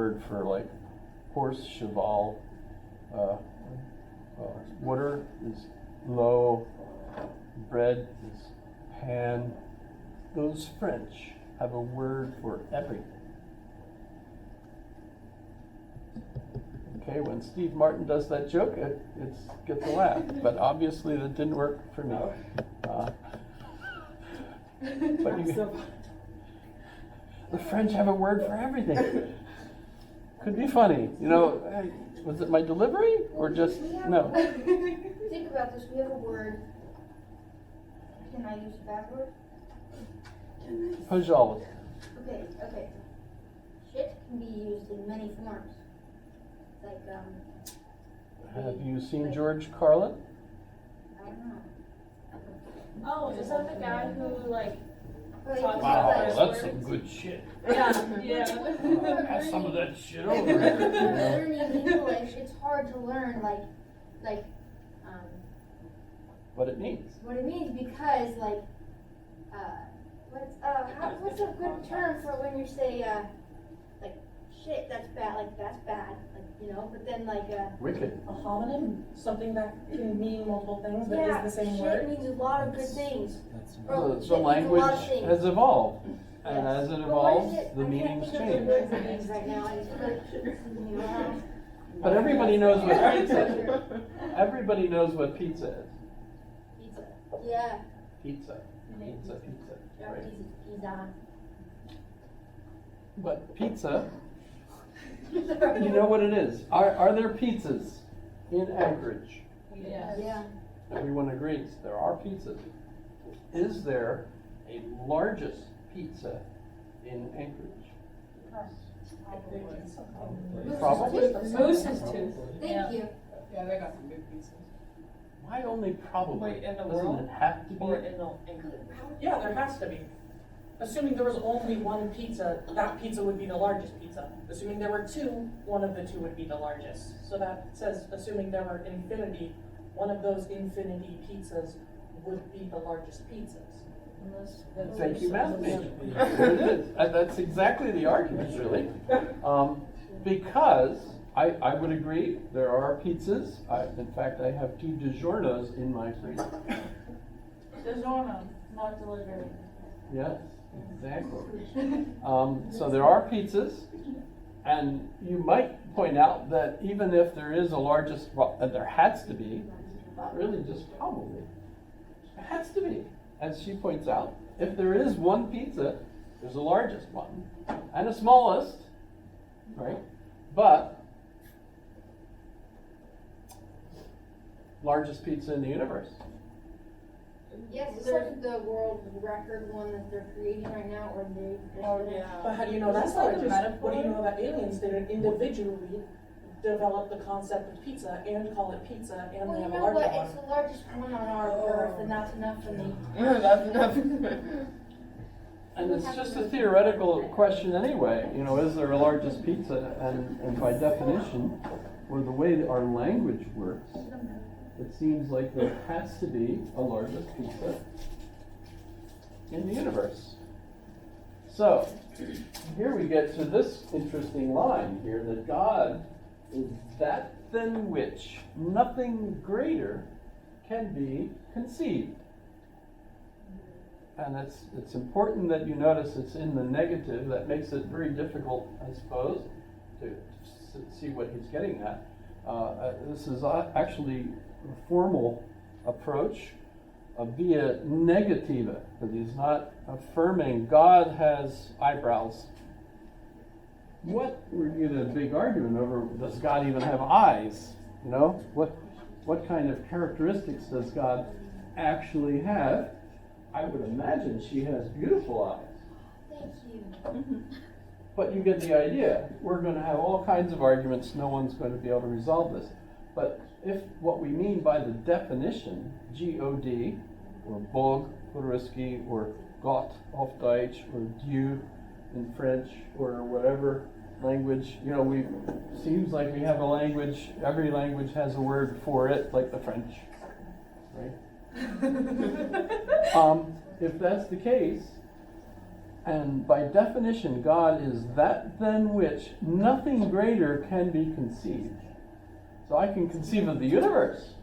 word for like horse, cheval. Water is l'eau, bread is pain. Those French have a word for everything. Okay, when Steve Martin does that joke, it gets a laugh, but obviously that didn't work for me. But the French have a word for everything. Could be funny, you know. Was it my delivery or just no? Think about this. We have a word. Can I use a bad word? Pajal. Okay. Shit can be used in many forms. Like Have you seen George Carlin? I don't know. Oh, is that the guy who like? Wow, that's some good shit. Yeah. Pass some of that shit over. Learning English, it's hard to learn What it means. what it means because what's a good term for when you say like shit, that's bad, but then Wicked. A homonym, something that can mean multiple things, but yeah, is the same shit word. means a lot of good things. The Shit means a language lot of things. has evolved, and Yes. as it But what evolves, is it? the I can't meanings think of the change. words it means right now. I just But everybody knows what pizza is. Everybody knows what pizza is. Pizza. Yeah. Pizza. Right? Pizza. But pizza, you know what it is. Are there pizzas in Anchorage? Yeah. Everyone agrees there are pizzas. Is there a largest pizza in Anchorage? Probably. Moose's tooth. Thank you. Yeah, they got some big pieces. Why only probably? Wait, in the Doesn't world? it have to Or be? in the, yeah, there has to be. Assuming there was only one pizza, that pizza would be the largest pizza. Assuming there were two, one of the two would be the largest. So that says, assuming there were infinity, one of those infinity pizzas would be the largest pizzas. Thank you, math major. There it is. That's exactly the argument, really. Because I would agree, there are pizzas. In fact, I have 2 DiGiorno's in my freezer. DiGiorno, not delivery. Yes, exactly. So there are pizzas, and you might point out that even if there is a largest, well, there has to be, not really just probably, there has to be, as she points out. If there is one pizza, there's a largest one, and a smallest, right? But largest pizza in the universe. Yes, there's the world record one that they're creating right now, or they. But how do you know that's like a largest? metaphor? What do you know about aliens? They didn't individually develop the concept of pizza and call it pizza, and Well, they you have a know larger what? one. It's the largest one on our Earth, and that's enough for me. That's enough. And it's just a theoretical question anyway. You know, is there a largest pizza? And by definition, or the way that our language works, it seems like there has to be a largest pizza in the universe. So, here we get to this interesting line here, that God is that than which nothing greater can be conceived. And it's important that you notice it's in the negative. That makes it very difficult, I suppose, to see what he's getting at. This is actually a formal approach via negativa, that he's not affirming God has eyebrows. We're getting a big argument over, does God even have eyes? You know, what kind of characteristics does God actually have? I would imagine she has beautiful eyes. Thank you. But you get the idea. We're going to have all kinds of arguments. No one's going to be able to resolve this. But if what we mean by the definition, G-O-D, or Bog, Podoriski, or Gott auf Deutsch, or Dieu in French, or whatever language, you know, seems like we have a language, every language has a word for it, like the French, right? If that's the case, And by definition, God is that than which nothing greater can be conceived. So I can conceive of the universe,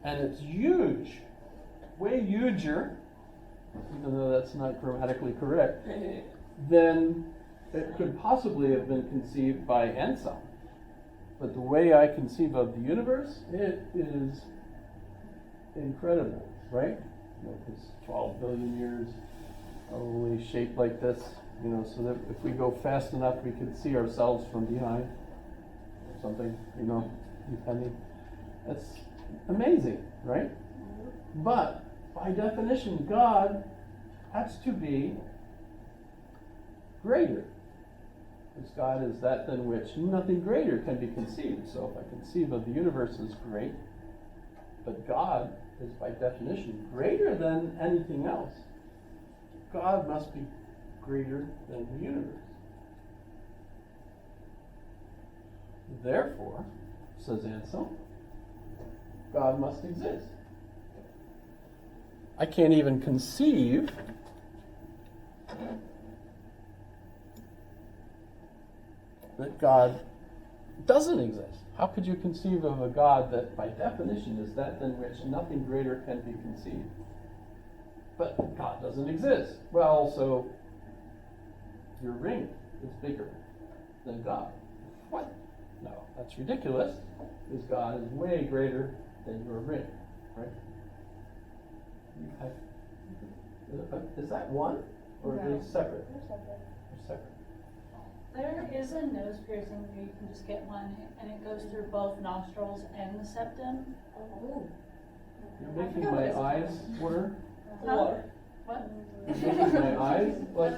and it's huge, way huger, even though that's not grammatically correct, than it could possibly have been conceived by Anselm. But the way I conceive of the universe, it is incredible, right? It's 12 billion years, probably shaped like this, so that if we go fast enough, we could see ourselves from behind, or something, depending. That's amazing, right? But by definition, God has to be greater. Because God is that than which nothing greater can be conceived. So if I conceive of the universe as great, but God is by definition greater than anything else, God must be greater than the universe. Therefore, says Anselm, God must exist. I can't even conceive that God doesn't exist. How could you conceive of a God that by definition is that than which nothing greater can be conceived? But God doesn't exist. Well, so your ring is bigger than God. What? No, that's ridiculous, because God is way greater than your ring, right? Is that one? Or are they separate? They're separate. There is a nose piercing where you can just get one, and it goes through both nostrils and the septum. You're making my eyes water? Huh? What? You're making my eyes like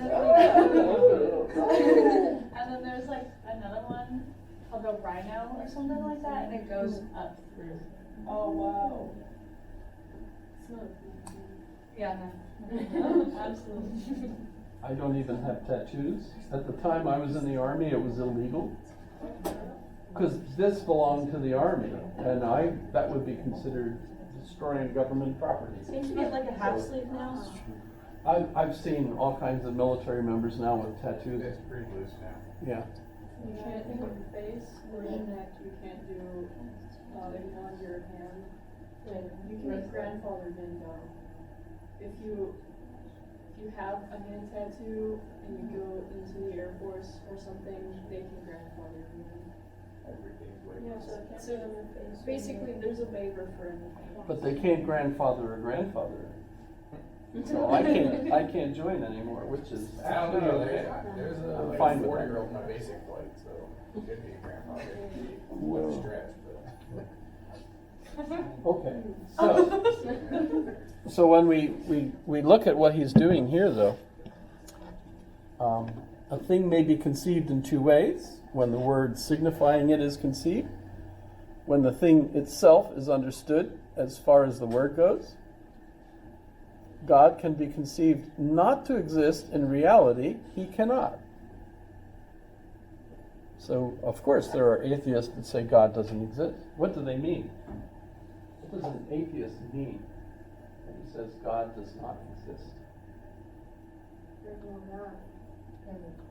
And then there's like another one called a rhino or something like that, and it goes up through. Oh, wow. Yeah, no. Absolutely. I don't even have tattoos. At the time I was in the army, it was illegal. Because this belonged to the army, and that would be considered destroying government property. Seems to get like a half sleeve now. I've seen all kinds of military members now with tattoos. It's pretty loose now. Yeah. You can't do your face or your neck, you can't do, on your hand. And you can make grandfather Van Gogh. If you have a hand tattoo and you go into the Air Force or something, they can grandfather you. Everything's way. Yeah, so basically there's a waiver for anything. But they can't grandfather a grandfather. So I can't join anymore, which is I don't actually know, okay. there's I'm a fine with 40-year-old in my basic flight, so it could be a grandfather, it could be Well. stretch, but. Okay, so when we look at what he's doing here, though, a thing may be conceived in two ways: when the word signifying it is conceived, when the thing itself is understood as far as the word goes. God can be conceived not to exist in reality; he cannot. So, of course, there are atheists that say God doesn't exist. What do they mean? What does an atheist mean when he says God does not exist?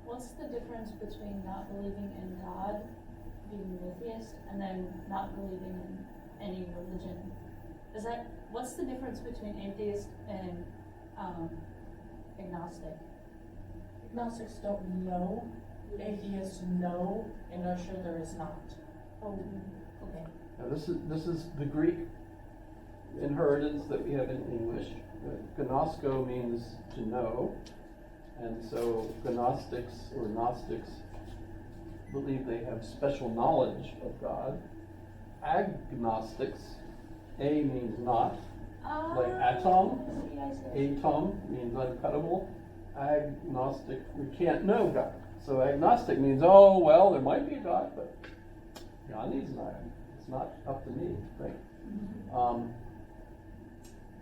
What's the difference between not believing in God, being an atheist, and then not believing in any religion? What's the difference between atheist and agnostic? Agnostics don't know, atheists know, and are sure there is not. Oh, okay. Now this is the Greek inheritance that we have in English. Gnosko means to know, and so Gnostics or Gnostics believe they have special knowledge of God. Agnostics, A means not, like atom. Atom means uncuttable. Agnostic, we can't know God. So agnostic means, oh, well, there might be a God, but God needs not. It's not up to me, right?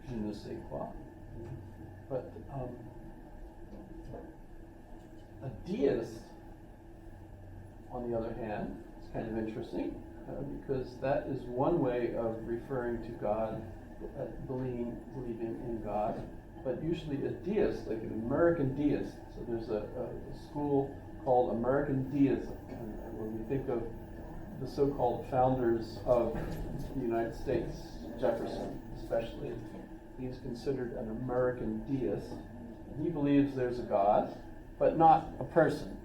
Je ne sais quoi. But a deist, on the other hand, is kind of interesting because that is one way of referring to God, believing in God. but usually a deist, like an American deist. So there's a school called American Deism, and when we think of the so-called founders of the United States, Jefferson especially, he's considered an American deist. And he believes there's a God, but not a person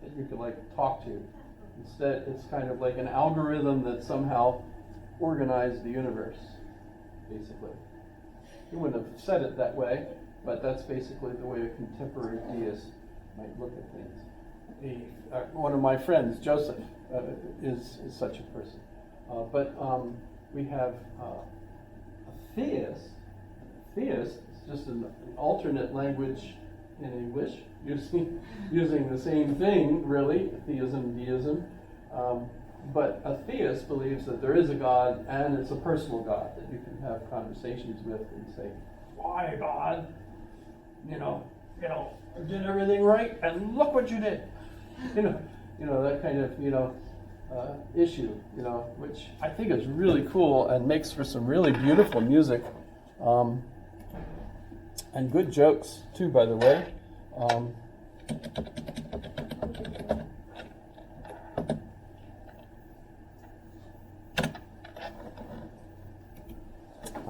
that you could like talk to. Instead, it's kind of like an algorithm that somehow organized the universe, basically. He wouldn't have said it that way, but that's basically the way a contemporary deist might look at things. One of my friends, Joseph, is such a person. But we have a theist. Theist is just an alternate language in English, using the same thing, really, theism, deism. But a theist believes that there is a God, and it's a personal God that you can have conversations with and say, "Why, God? I did everything right, and look what you did." That kind of issue, which I think is really cool and makes for some really beautiful music, and good jokes too, by the way. I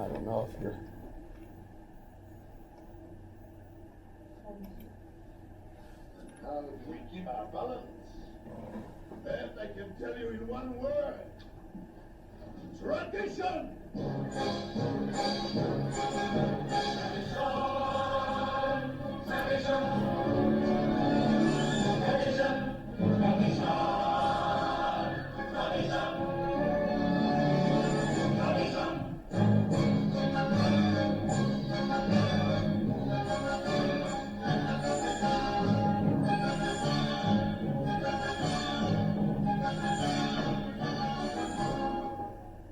don't know if you're. How do we keep our balance? That I can tell you in one word. Tradition!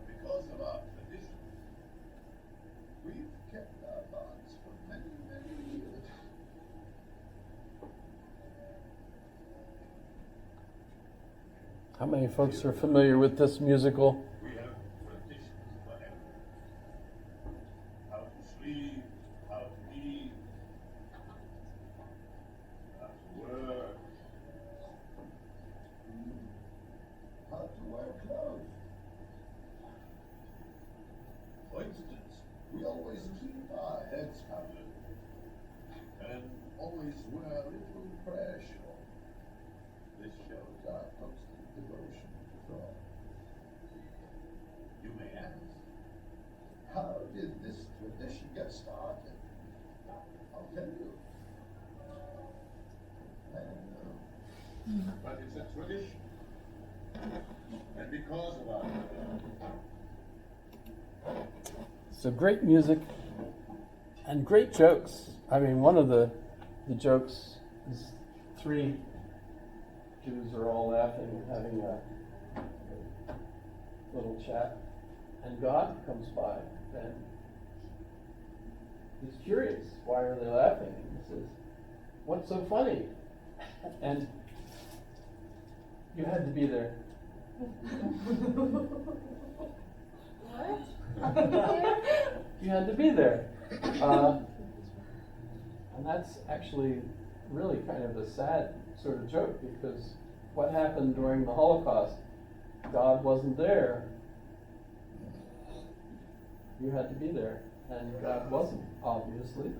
Because of our tradition, we've kept our bonds for many, many years. How many folks are familiar with this musical? We have traditions for everything. How to sleep, how to eat, how to work, how to wear clothes. For instance, we always keep our heads covered and always wear a little prayer shawl. This shows our constant devotion to God. You may ask, how did this tradition get started? I'll tell you. I don't know. But it's a tradition. And because of our So great music and great jokes. I mean, one of the jokes is 3 Jews are all laughing and having a little chat, and God comes by, and he's curious. Why are they laughing? And he says, "What's so funny?" And you had to be there. You had to be there. And that's actually really kind of a sad sort of joke, because what happened during the Holocaust? God wasn't there. You had to be there, and God wasn't, obviously.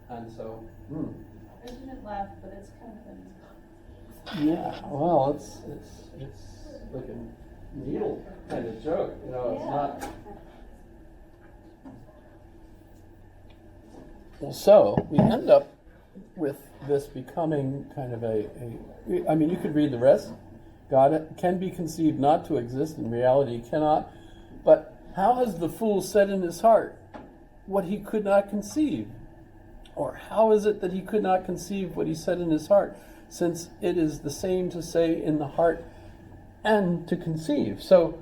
And so, I shouldn't laugh, but it's kind of funny. yeah, well, it's like a needle kind of joke, it's not. Well, so we end up with this becoming kind of I mean, you could read the rest. God can be conceived not to exist, in reality he cannot. But how has the fool said in his heart what he could not conceive? Or how is it that he could not conceive what he said in his heart, since it is the same to say in the heart and to conceive? So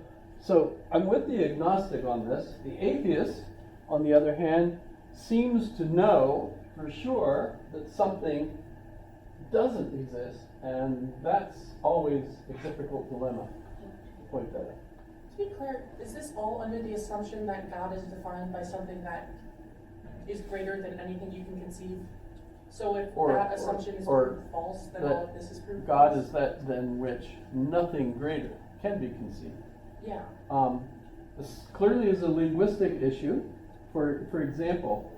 I'm with the agnostic on this. The atheist, on the other hand, seems to know for sure that something doesn't exist, and that's always a difficult dilemma to point that out. To be clear, is this all under the assumption that God is defined by something that is greater than anything you can conceive. So if Or- that assumption is or proved false, then that all of this is proved God false. is that than which nothing greater can be conceived. Yeah. This clearly is a linguistic issue. For example,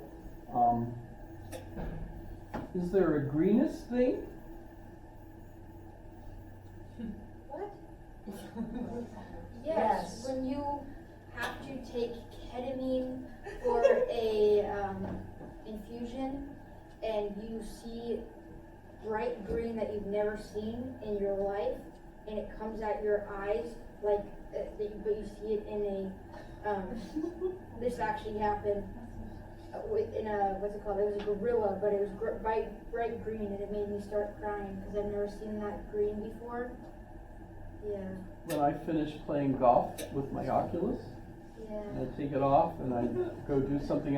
is there a greenest thing? What? Yes. Yes, when you have to take ketamine for a infusion and you see bright green that you've never seen in your life and it comes out your eyes like but you see it in a this actually happened in a what's it called, it was a gorilla but it was bright green and it made me start crying because I've never seen that green before. Yeah. When I finish playing golf with my Oculus, Yeah. and I take it off and I go do something